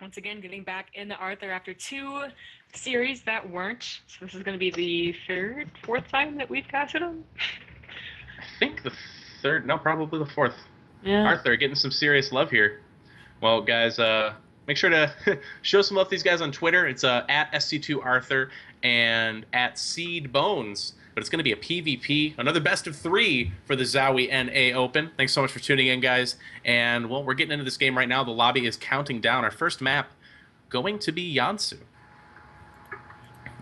Once again, getting back into Arthur after 2 series that weren't. So this is going to be the fourth time that we've casted him. I think the third, no, probably the fourth. Yeah. Arthur getting some serious love here. Well, guys, make sure to show some love to these guys on Twitter. It's at SC2Arthur and at SeedBones. But it's going to be a PvP, another best of 3 for the ZOWIE NA Open. Thanks so much for tuning in, guys. And, well, we're getting into this game right now. The lobby is counting down. Our first map going to be Yansu.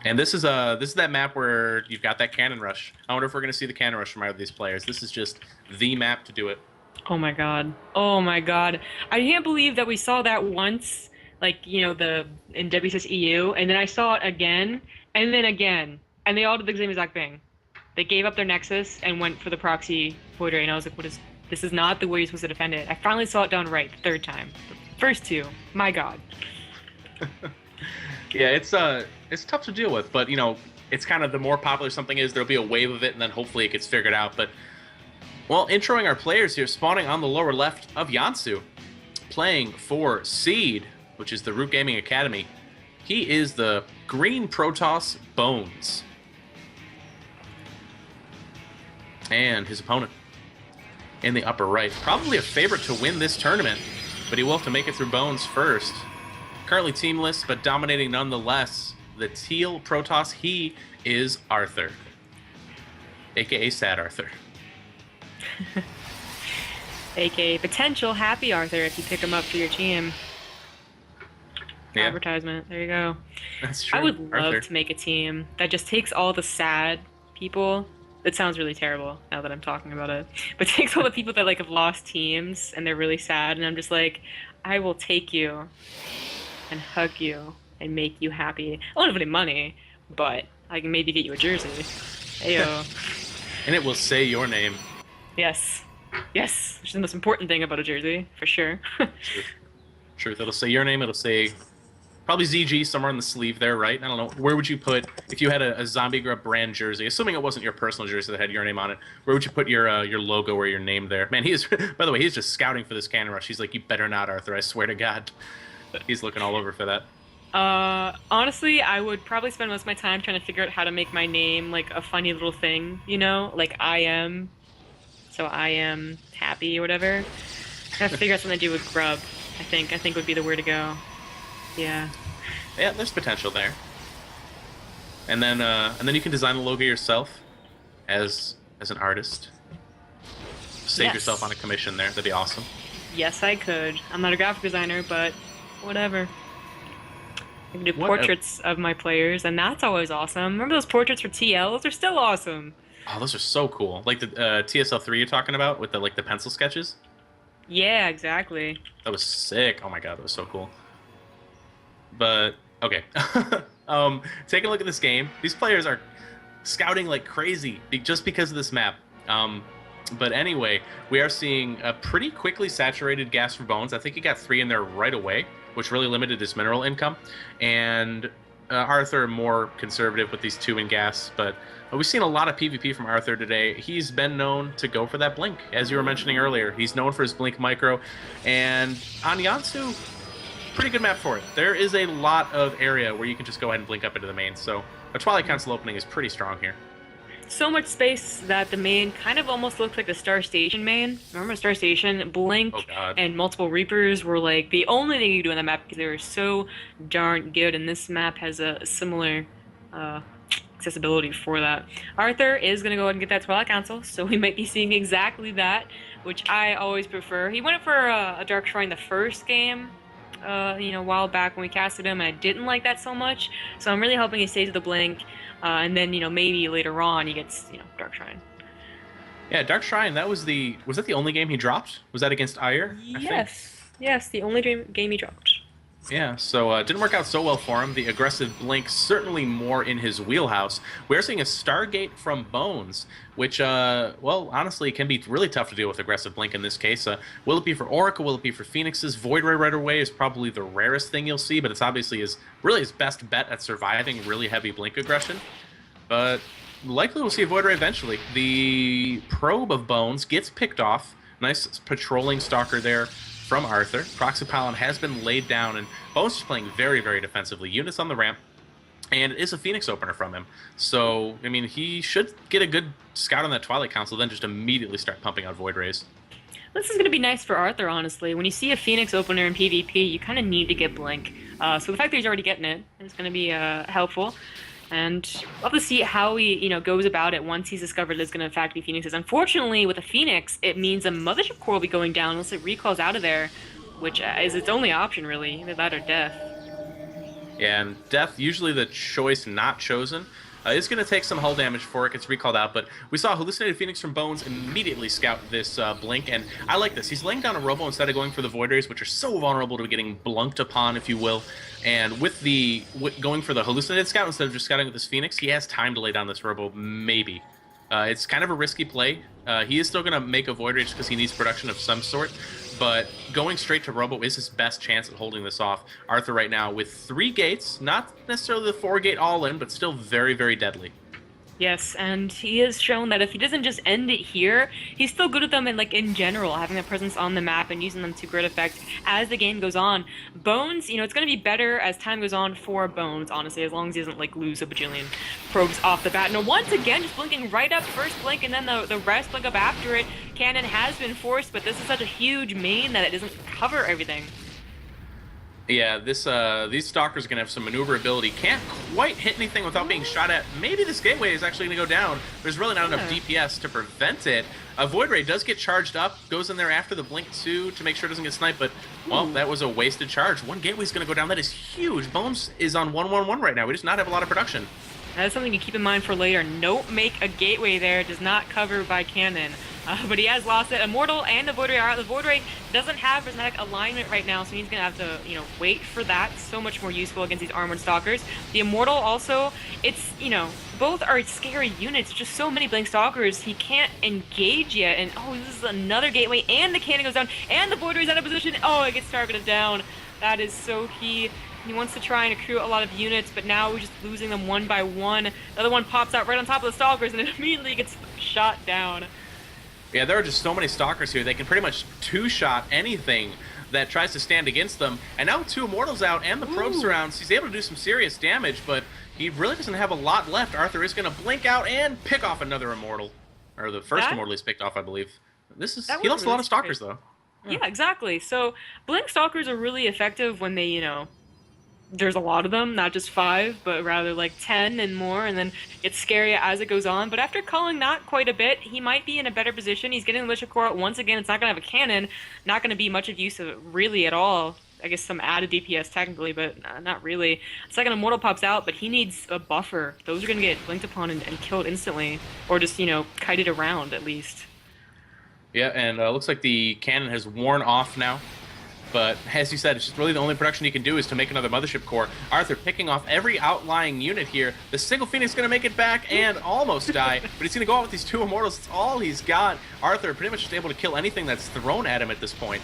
And this is that map where you've got that cannon rush. I wonder if we're going to see the cannon rush from either of these players. This is just the map to do it. Oh my god. Oh my god. I can't believe that we saw that once, like, you know, in WSS EU, and then I saw it again, and then again. And they all did the same exact thing. They gave up their Nexus and went for the proxy Void Ray, and I was like, this is not the way you're supposed to defend it. I finally saw it done right the third time. The first 2, my god. Yeah, it's tough to deal with, but, you know, it's kind of the more popular something is, there'll be a wave of it, and then hopefully it gets figured out. But, well, introing our players here, spawning on the lower left of Yansu, playing for Seed, which is the Root Gaming Academy. He is the Green Protoss Bones. And his opponent in the upper right. Probably a favorite to win this tournament, but he will have to make it through Bones first. Currently teamless, but dominating nonetheless. The Teal Protoss, he is Arthur. AKA Sad Arthur. AKA potential Happy Arthur if you pick him up for your team. Yeah. Advertisement. There you go. That's true. I would love to make a team that just takes all the sad people. It sounds really terrible now that I'm talking about it. But takes all the people that, like, have lost teams and they're really sad, and I'm just like, I will take you and hug you and make you happy. I won't have any money, but I can maybe get you a jersey. Ayo. And it will say your name. Yes. Yes. Which is the most important thing about a jersey, for sure. Truth. It'll say your name. It'll say probably ZG somewhere on the sleeve there, right? I don't know. Where would you put, if you had a ZombieGrub brand jersey, assuming it wasn't your personal jersey that had your name on it, where would you put your logo or your name there? Man, he is, by the way, he's just scouting for this cannon rush. He's like, you better not, Arthur, I swear to God. He's looking all over for that. Honestly, I would probably spend most of my time trying to figure out how to make my name, like, a funny little thing, you know? Like, I am, so I am happy or whatever. I have to figure out something to do with grub, I think would be the way to go. Yeah. Yeah, there's potential there. And then you can design the logo yourself as an artist. Save yourself on a commission there. That'd be awesome. Yes, I could. I'm not a graphic designer, but whatever. I can do portraits of my players, and that's always awesome. Remember those portraits for TLs? They're still awesome. Oh, those are so cool. Like the TSL3 you're talking about with the pencil sketches? Yeah, exactly. That was sick. Oh my god, that was so cool. But okay. Take a look at this game. These players are scouting like crazy just because of this map. But anyway, we are seeing a pretty quickly saturated gas for Bones. I think he got 3 in there right away, which really limited his mineral income. And Arthur more conservative with these 2 in gas, but we've seen a lot of PvP from Arthur today. He's been known to go for that blink, as you were mentioning earlier. He's known for his blink micro, and on Yansu, pretty good map for it. There is a lot of area where you can just go ahead and blink up into the main, so a Twilight Council opening is pretty strong here. So much space that the main kind of almost looks like the Star Station main. Remember Star Station? Blink and multiple Reapers were like the only thing you could do on that map because they were so darn good, and this map has a similar accessibility for that. Arthur is going to go ahead and get that Twilight Council, so we might be seeing exactly that, which I always prefer. He went for a Dark Shrine the first game, you know, a while back when we casted him, and I didn't like that so much, so I'm really hoping he stays with the Blink, and then, you know, maybe later on he gets, you know, Dark Shrine. Yeah, Dark Shrine, was that the only game he dropped? Was that against Ire? Yes, the only game he dropped. Yeah, so it didn't work out so well for him. The aggressive blink certainly more in his wheelhouse. We're seeing a Stargate from Bones, which, well, honestly, can be really tough to deal with aggressive blink in this case. Will it be for Oracle? Will it be for Phoenixes? Void Ray right away is probably the rarest thing you'll see, but it's obviously really his best bet at surviving really heavy blink aggression. But likely we'll see a Void Ray eventually. The probe of Bones gets picked off. Nice patrolling stalker there from Arthur. Proxipalin has been laid down, and Bones is playing very, very defensively. Units on the ramp, and it is a Phoenix opener from him. So, I mean, he should get a good scout on that Twilight Council, then just immediately start pumping out Void Rays. This is going to be nice for Arthur, honestly. When you see a Phoenix opener in PvP, you kind of need to get Blink. So the fact that he's already getting it is going to be helpful. And we'll have to see how he, goes about it once he's discovered it's going to in fact be Phoenixes. Unfortunately, with a Phoenix, it means a Mothership Core will be going down unless it recalls out of there, which is its only option, really. Either that or death. Yeah, and death, usually the choice not chosen. It's going to take some hull damage before it gets recalled out, but we saw Hallucinated Phoenix from Bones immediately scout this Blink, and I like this. He's laying down a Robo instead of going for the Void Rays, which are so vulnerable to getting blunked upon, if you will. And with going for the Hallucinated Scout instead of just scouting with this Phoenix, he has time to lay down this Robo, maybe. It's kind of a risky play. He is still going to make a Void Ray just because he needs production of some sort, but going straight to Robo is his best chance at holding this off. Arthur right now with 3 gates, not necessarily the 4-gate all-in, but still very, very deadly. Yes, and he has shown that if he doesn't just end it here, he's still good at them in general, having a presence on the map and using them to great effect as the game goes on. Bones, it's going to be better as time goes on for Bones, honestly, as long as he doesn't lose a bajillion probes off the bat. Now, once again, just blinking right up, first blink, and then the rest blink up after it. Cannon has been forced, but this is such a huge main that it doesn't cover everything. Yeah, these Stalkers are going to have some maneuverability. Can't quite hit anything without being shot at. Maybe this Gateway is actually going to go down. There's really not enough DPS to prevent it. A Void Ray does get charged up, goes in there after the Blink too to make sure it doesn't get sniped, but, well, that was a wasted charge. One Gateway's going to go down. That is huge. Bones is on 1-1-1 right now. We just not have a lot of production. That is something to keep in mind for later. Don't make a Gateway there. It does not cover by Cannon. But he has lost it. Immortal and the Void Ray are out. The Void Ray doesn't have prismatic alignment right now, so he's going to have to, wait for that. So much more useful against these armored stalkers. The Immortal also, it's, both are scary units. Just so many Blink Stalkers. He can't engage yet. And, this is another Gateway. And the Cannon goes down. And the Void Ray's out of position. Oh, it gets targeted down. That is so key. He wants to try and accrue a lot of units, but now we're just losing them one by one. The other one pops out right on top of the Stalkers, and it immediately gets shot down. Yeah, there are just so many Stalkers here. They can pretty much two-shot anything that tries to stand against them. And now with 2 Immortals out and the probes around, so he's able to do some serious damage, but he really doesn't have a lot left. Arthur is going to blink out and pick off another Immortal. Or the first Immortal he's picked off, I believe. He lost a lot of Stalkers, though. Yeah, exactly. So Blink Stalkers are really effective when they, there's a lot of them, not just 5, but rather 10 and more, and then it's scary as it goes on. But after culling not quite a bit, he might be in a better position. He's getting the Militia Core. Once again, it's not going to have a cannon, not going to be much of use of it really at all. I guess some added DPS technically, but not really. Second Immortal pops out, but he needs a buffer. Those are going to get blinked upon and killed instantly, or just, kited around at least. Yeah, and looks like the cannon has worn off now. But as you said, it's just really the only production he can do is to make another Mothership Core. Arthur picking off every outlying unit here. The single Phoenix is going to make it back and almost die, but he's going to go out with these 2 Immortals. It's all he's got. Arthur pretty much just able to kill anything that's thrown at him at this point.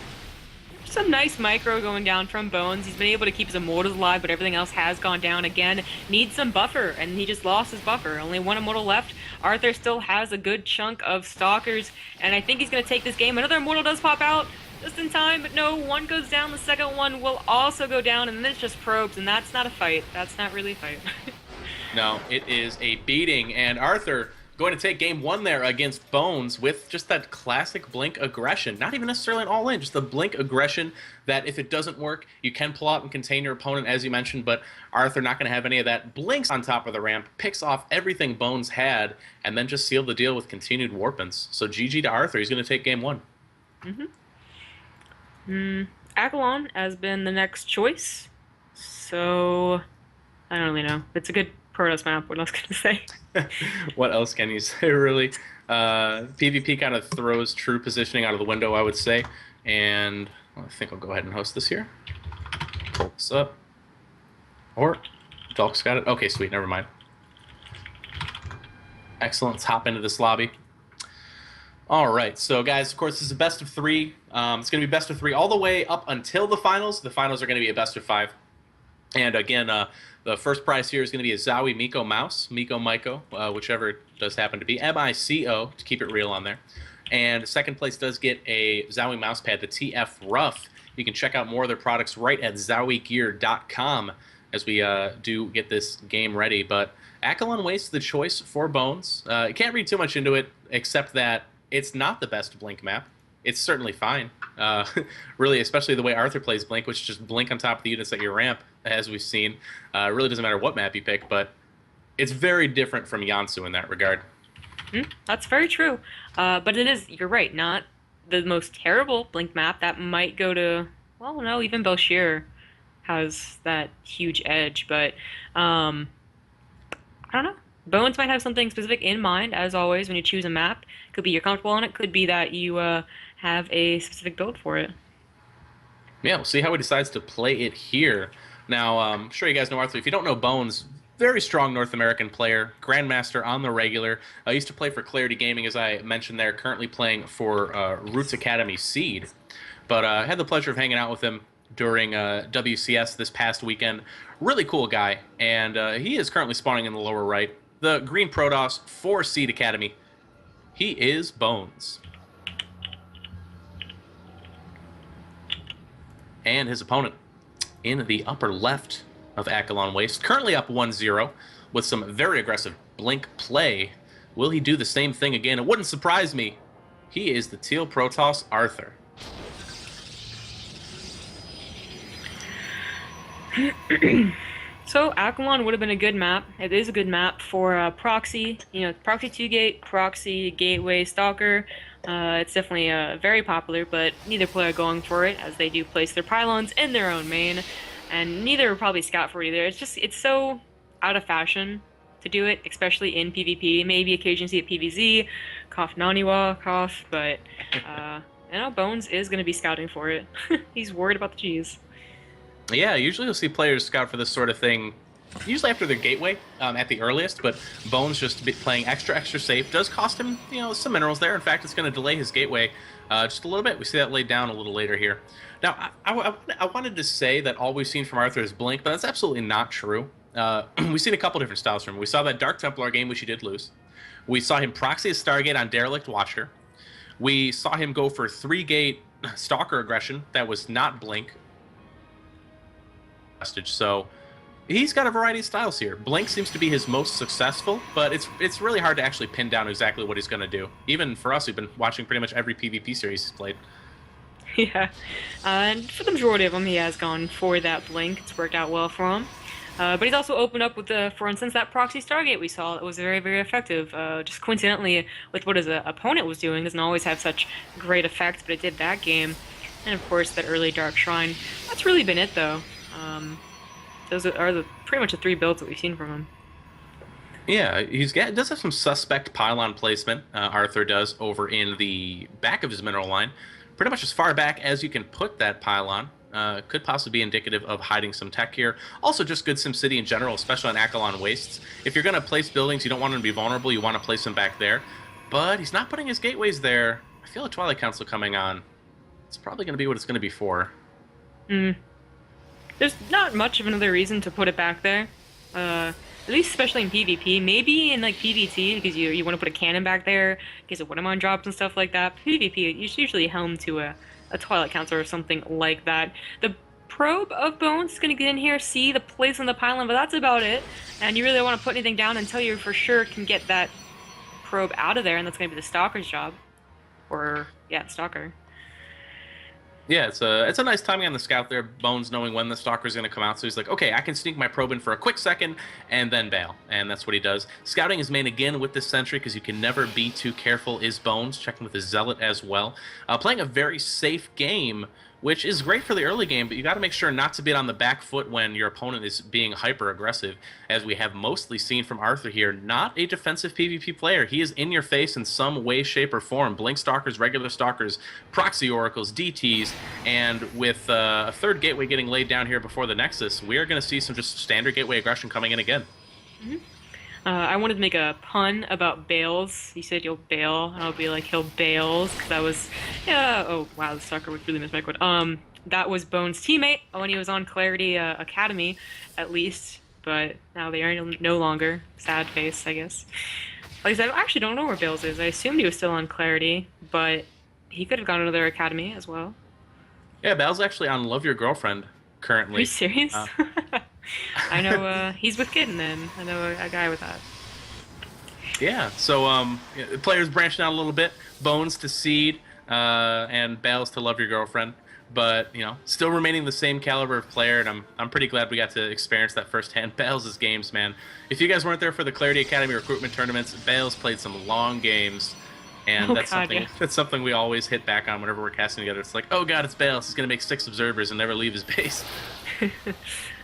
Some nice micro going down from Bones. He's been able to keep his Immortals alive, but everything else has gone down again. Needs some buffer, and he just lost his buffer. Only 1 Immortal left. Arthur still has a good chunk of Stalkers, and I think he's going to take this game. Another Immortal does pop out. Just in time, but no, one goes down, the second one will also go down, and then it's just probes, and that's not a fight. That's not really a fight. No, it is a beating, and Arthur going to take game 1 there against Bones with just that classic Blink aggression. Not even necessarily an all-in, just the Blink aggression that if it doesn't work, you can pull out and contain your opponent, as you mentioned, but Arthur not going to have any of that. Blinks on top of the ramp, picks off everything Bones had, and then just sealed the deal with continued Warpins. So GG to Arthur, he's going to take game 1. Akalon has been the next choice, so I don't really know. It's a good Protoss map, what else can I say? What else can you say, really? PvP kind of throws true positioning out of the window, I would say, and I think I'll go ahead and host this here. Pull this up. Or, Dolk's got it? Okay, sweet, never mind. Excellent, let's hop into this lobby. All right, so guys, of course, this is a best of 3. It's going to be best of 3 all the way up until the finals. The finals are going to be a best of 5. And again, the first prize here is going to be a ZOWIE Miko mouse, Miko, whichever it does happen to be, MICO, to keep it real on there. And second place does get a ZOWIE mousepad, the TF Rough. You can check out more of their products right at ZOWIEgear.com as we do get this game ready. But Accolon Waste, the choice for Bones. You can't read too much into it, except that it's not the best Blink map. It's certainly fine. Really, especially the way Arthur plays Blink, which is just blink on top of the units at your ramp, as we've seen. It really doesn't matter what map you pick, but it's very different from Yansu in that regard. That's very true. But it is, you're right, not the most terrible Blink map. That might go to, well, no, even Belshir has that huge edge, but I don't know. Bones might have something specific in mind, as always, when you choose a map. Could be you're comfortable on it, could be that you have a specific build for it. Yeah, we'll see how he decides to play it here. Now, I'm sure you guys know Arthur. If you don't know Bones, very strong North American player, Grandmaster on the regular. I used to play for Clarity Gaming, as I mentioned there, currently playing for Roots Academy Seed. But I had the pleasure of hanging out with him during WCS this past weekend. Really cool guy, and he is currently spawning in the lower right. The Green Protoss for Seed Academy. He is Bones. And his opponent in the upper left of Accolon Waste, currently up 1-0 with some very aggressive Blink play. Will he do the same thing again? It wouldn't surprise me. He is the Teal Protoss Arthur. So Accolon would have been a good map. It is a good map for proxy. You know, proxy 2-gate, proxy, gateway, stalker. It's definitely very popular, but neither player going for it, as they do place their pylons in their own main, and neither will probably scout for it either. It's so out of fashion to do it, especially in PvP. Maybe occasionally see it PvZ, cough Naniwa, cough, but you know, Bones is going to be scouting for it. He's worried about the cheese. Yeah, usually you'll see players scout for this sort of thing, usually after their gateway at the earliest, but Bones just playing extra safe does cost him, you know, some minerals there. In fact, it's going to delay his gateway just a little bit. We see that laid down a little later here. Now, I wanted to say that all we've seen from Arthur is Blink, but that's absolutely not true. We've seen a couple different styles from him. We saw that Dark Templar game, which he did lose. We saw him proxy a Stargate on Derelict Watcher. We saw him go for 3-gate Stalker aggression that was not Blink. So he's got a variety of styles here. Blink seems to be his most successful, but it's really hard to actually pin down exactly what he's going to do. Even for us, who've been watching pretty much every PvP series he's played. Yeah, and for the majority of them, he has gone for that Blink. It's worked out well for him. But he's also opened up with, for instance, that proxy Stargate we saw. It was very, very effective. Just coincidentally, with what his opponent was doing, doesn't always have such great effects, but it did that game. And of course, that early Dark Shrine. That's really been it, though. Those are pretty much the 3 builds that we've seen from him. Yeah, does have some suspect pylon placement, Arthur does, over in the back of his mineral line. Pretty much as far back as you can put that pylon. Could possibly be indicative of hiding some tech here. Also just good SimCity in general, especially on Accolon Wastes. If you're going to place buildings, you don't want them to be vulnerable, you want to place them back there. But he's not putting his gateways there. I feel a Twilight Council coming on. It's probably going to be what it's going to be for. There's not much of another reason to put it back there. At least especially in PvP. Maybe in like PvT, because you want to put a cannon back there, in case of Wintermine drops and stuff like that. PvP, it's usually home to a Twilight Council or something like that. The probe of Bones is going to get in here, see the place on the pylon, but that's about it. And you really don't want to put anything down until you for sure can get that probe out of there, and that's going to be the Stalker's job. Or, yeah, Stalker. Yeah, it's a nice timing on the scout there, Bones knowing when the Stalker's going to come out, so he's like, okay, I can sneak my probe in for a quick second and then bail, and that's what he does. Scouting his main again with this Sentry, because you can never be too careful, is Bones, checking with his Zealot as well. Playing a very safe game, which is great for the early game, but you got to make sure not to be on the back foot when your opponent is being hyper-aggressive, as we have mostly seen from Arthur here. Not a defensive PvP player. He is in your face in some way, shape, or form. Blink Stalkers, regular Stalkers, Proxy Oracles, DTs, and with a 3rd gateway getting laid down here before the Nexus, we are going to see some just standard gateway aggression coming in again. I wanted to make a pun about Bales. He said you'll bail, and I'll be like, he'll bails, because that was, yeah, oh wow, the Stalker would really miss my quote. That was Bones' teammate when he was on Clarity Academy, at least, but now they are no longer. Sad face, I guess. Like I said, I actually don't know where Bales is. I assumed he was still on Clarity, but he could have gone to their academy as well. Yeah, Bal's actually on Love Your Girlfriend Are you currently. serious? Uh, I know he's with Kitten then. I know a guy with that. yeah, so yeah, players branching out a little bit. Bones to Seed, and Bales to Love Your Girlfriend. But still remaining the same caliber of player, and I'm pretty glad we got to experience that firsthand. Bales' games, man. If you guys weren't there for the Clarity Academy recruitment tournaments, Bales played some long games, and Oh that's god, something yeah. that's something we always hit back on whenever we're casting together. It's like, oh god, it's Bales. He's gonna make 6 observers and never leave his base.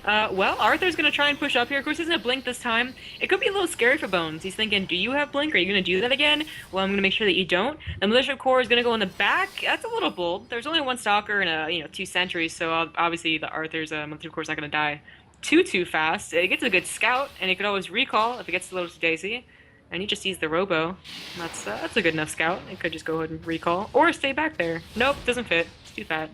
Well, Arthur's gonna try and push up here. Of course, he's gonna blink this time. It could be a little scary for Bones. He's thinking, do you have blink? Are you gonna do that again? Well, I'm gonna make sure that you don't. The militia core is gonna go in the back. That's a little bold. There's only one stalker and 2 sentries, so obviously the Arthur's militia core is not gonna die too fast. It gets a good scout, and it could always recall if it gets a little to Daisy. And he just sees the robo. That's a good enough scout. It could just go ahead and recall or stay back there. Nope, doesn't fit. It's too fat.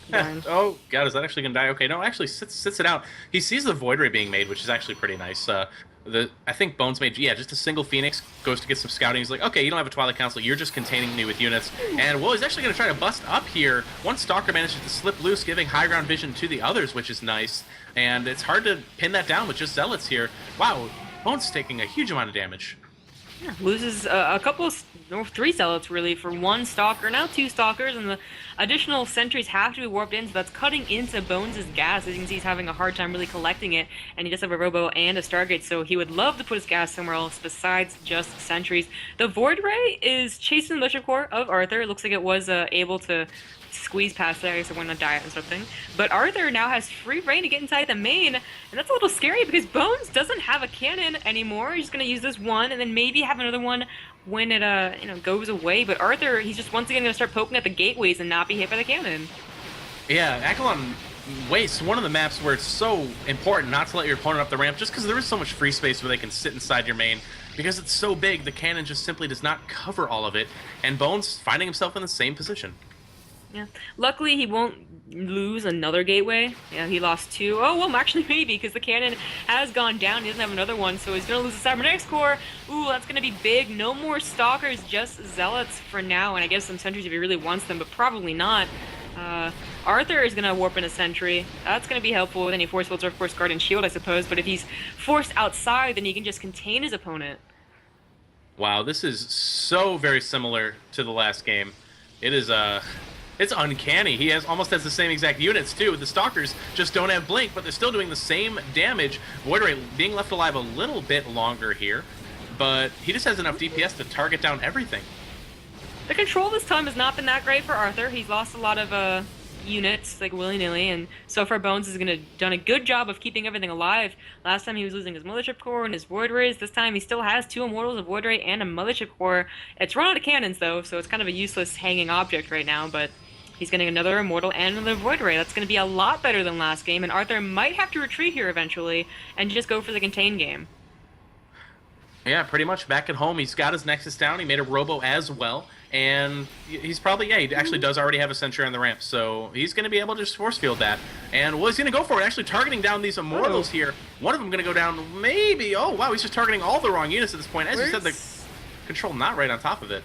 Darn. Oh god, is that actually gonna die? Okay, no, actually sits it out. He sees the Void Ray being made, which is actually pretty nice. I think Bones made just a single Phoenix, goes to get some scouting. He's like, okay, you don't have a Twilight Council, you're just containing me with units. And well, he's actually gonna try to bust up here. One Stalker manages to slip loose, giving high ground vision to the others, which is nice. And it's hard to pin that down with just Zealots here. Wow, Bones is taking a huge amount of damage. Yeah, loses a couple, 3 zealots really for 1 stalker, now 2 stalkers, and the additional sentries have to be warped in, so that's cutting into Bones' gas. As you can see, he's having a hard time really collecting it, and he does have a robo and a Stargate, so he would love to put his gas somewhere else besides just sentries. The Void Ray is chasing the militia core of Arthur. It looks like it was able to squeeze past there, so went on diet and something. But Arthur now has free reign to get inside the main, and that's a little scary because Bones doesn't have a cannon anymore. He's gonna use this one, and then maybe have another one when it goes away. But Arthur, he's just once again gonna start poking at the gateways and not be hit by the cannon. Yeah, Akalon wastes one of the maps where it's so important not to let your opponent up the ramp, just because there is so much free space where they can sit inside your main. Because it's so big, the cannon just simply does not cover all of it, and Bones finding himself in the same position. Yeah. Luckily, he won't lose another gateway. Yeah, he lost 2. Oh, well, actually, maybe, because the cannon has gone down. He doesn't have another one, so he's going to lose the Cybernetics core. Ooh, that's going to be big. No more Stalkers, just Zealots for now, and I guess some Sentries if he really wants them, but probably not. Arthur is going to warp in a Sentry. That's going to be helpful with any Force Fields or, of course, Guard and Shield, I suppose, but if he's forced outside, then he can just contain his opponent. Wow, this is so very similar to the last game. It is, it's uncanny. He almost has the same exact units, too. The Stalkers just don't have Blink, but they're still doing the same damage. Void Ray being left alive a little bit longer here, but he just has enough DPS to target down everything. The control this time has not been that great for Arthur. He's lost a lot of units, like willy-nilly, and so far Bones has done a good job of keeping everything alive. Last time he was losing his Militia Core and his Void Rays. This time he still has 2 Immortals, a Void Ray, and a Militia Core. It's run out of cannons, though, so it's kind of a useless hanging object right now, but he's getting another Immortal and another Void Ray. That's going to be a lot better than last game, and Arthur might have to retreat here eventually and just go for the contain game. Yeah, pretty much back at home. He's got his Nexus down. He made a Robo as well. And he's probably, he actually does already have a Sentry on the ramp. So he's going to be able to just force field that. And well, he's going to go for it, actually targeting down these Immortals here. One of them going to go down, maybe. Oh, wow, he's just targeting all the wrong units at this point. As you said, the control not right on top of it.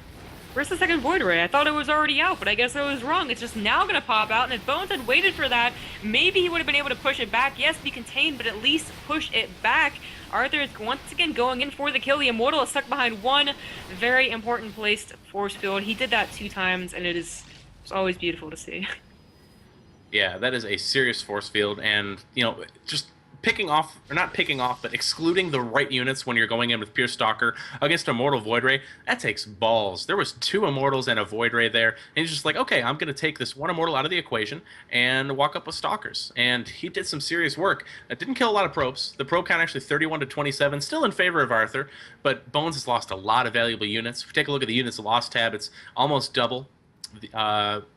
Where's the second Void Ray? I thought it was already out, but I guess I was wrong. It's just now going to pop out, and if Bones had waited for that, maybe he would have been able to push it back. Yes, be contained, but at least push it back. Arthur is once again going in for the kill. The Immortal is stuck behind one very important placed force field. He did that 2 times, and it's always beautiful to see. Yeah, that is a serious force field, and, just picking off, or not picking off, but excluding the right units when you're going in with Pure Stalker against Immortal Void Ray, that takes balls. There was 2 Immortals and a Void Ray there, and he's just like, okay, I'm going to take this 1 Immortal out of the equation and walk up with Stalkers. And he did some serious work. It didn't kill a lot of probes. The probe count actually 31 to 27, still in favor of Arthur, but Bones has lost a lot of valuable units. If we take a look at the units lost tab, it's almost double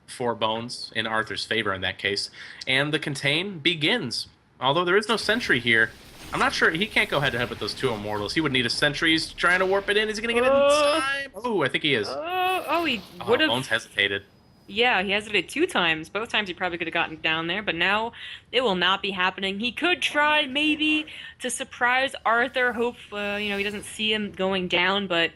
for Bones in Arthur's favor in that case. And the contain begins. Although there is no Sentry here, I'm not sure. He can't go head-to-head with those 2 Immortals. He would need a Sentry. He's trying to warp it in. Is he going to get it in time? Oh, I think he is. He would have... Bones hesitated. Yeah, he hesitated 2 times. Both times he probably could have gotten down there, but now it will not be happening. He could try maybe to surprise Arthur. Hope he doesn't see him going down, but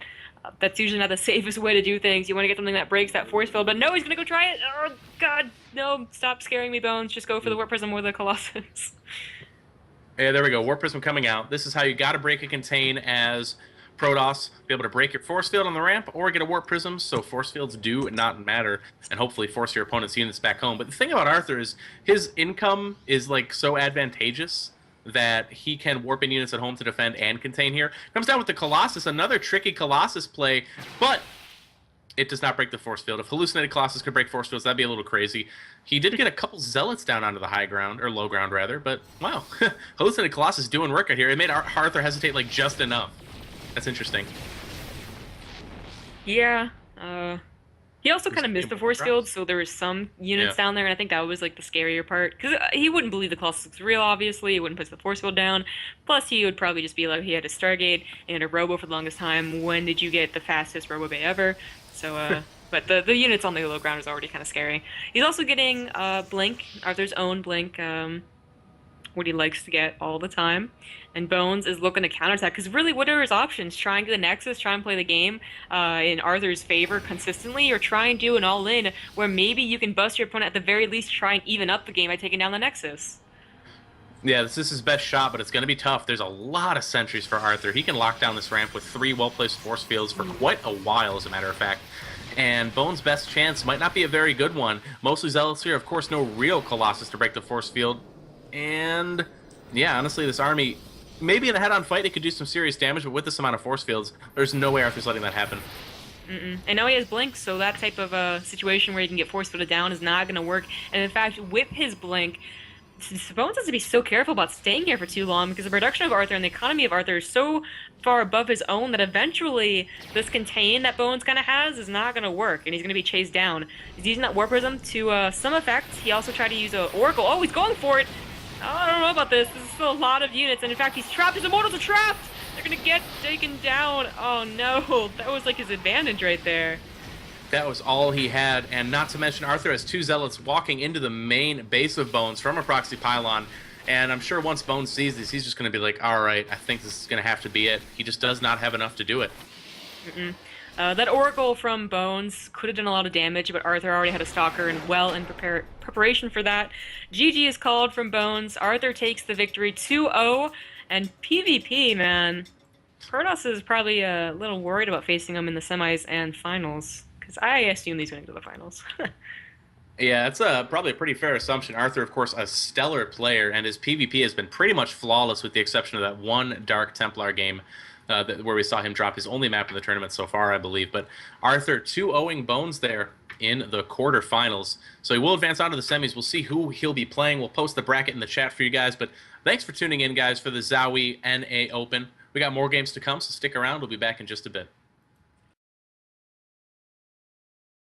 that's usually not the safest way to do things. You want to get something that breaks that force field, but no, he's gonna go try it. Oh God, no! Stop scaring me, Bones. Just go for the Warp Prism or the Colossus. Yeah, there we go. Warp Prism coming out. This is how you got to break a contain as Protoss. Be able to break your force field on the ramp or get a Warp Prism, so force fields do not matter, and hopefully force your opponent's units back home. But the thing about Arthur is his income is like so advantageous that he can warp in units at home to defend and contain here. Comes down with the Colossus, another tricky Colossus play, but it does not break the force field. If Hallucinated Colossus could break force fields, that'd be a little crazy. He did get a couple Zealots down onto the high ground, or low ground rather, but wow. Hallucinated Colossus doing work out here. It made Arthur hesitate like just enough. That's interesting. Yeah. He also kind of missed the force field, so there was some units down there, and I think that was like the scarier part. Because he wouldn't believe the Colossus was real, obviously. He wouldn't put the force field down. Plus, he would probably just be like, he had a Stargate and a Robo for the longest time. When did you get the fastest Robo Bay ever? So, but the units on the low ground is already kind of scary. He's also getting Blink, Arthur's own Blink, what he likes to get all the time. And Bones is looking to counterattack, because really, what are his options? Try and get the Nexus, try and play the game in Arthur's favor consistently, or try and do an all-in where maybe you can bust your opponent, at the very least try and even up the game by taking down the Nexus. Yeah, this is his best shot, but it's going to be tough. There's a lot of sentries for Arthur. He can lock down this ramp with 3 well-placed force fields for quite a while, as a matter of fact. And Bones' best chance might not be a very good one. Mostly Zealots here, of course, no real Colossus to break the force field. And yeah, honestly, this army, maybe in a head-on fight, it could do some serious damage, but with this amount of force fields, there's no way Arthur's letting that happen. And now he has Blink, so that type of situation where you can get force fielded down is not going to work. And in fact, with his Blink, Bones has to be so careful about staying here for too long, because the production of Arthur and the economy of Arthur is so far above his own that eventually this contain that Bones kind of has is not going to work, and he's going to be chased down. He's using that Warp Prism to some effect. He also tried to use an Oracle. Oh, he's going for it! I don't know about this. This is still a lot of units, and in fact, he's trapped. His Immortals are trapped! They're going to get taken down. Oh no, that was like his advantage right there. That was all he had, and not to mention Arthur has 2 Zealots walking into the main base of Bones from a proxy pylon, and I'm sure once Bones sees this, he's just going to be like, alright, I think this is going to have to be it. He just does not have enough to do it. That Oracle from Bones could have done a lot of damage, but Arthur already had a Stalker and well in preparation for that. GG is called from Bones. Arthur takes the victory 2-0, and PvP, man. Protoss is probably a little worried about facing him in the semis and finals. Because I assume he's going to go to the finals. Yeah, it's probably a pretty fair assumption. Arthur, of course, a stellar player, and his PvP has been pretty much flawless with the exception of that one Dark Templar game where we saw him drop his only map in the tournament so far, I believe. But Arthur 2-0ing Bones there in the quarterfinals. So he will advance on to the semis. We'll see who he'll be playing. We'll post the bracket in the chat for you guys. But thanks for tuning in, guys, for the ZOWIE NA Open. We got more games to come, so stick around. We'll be back in just a bit.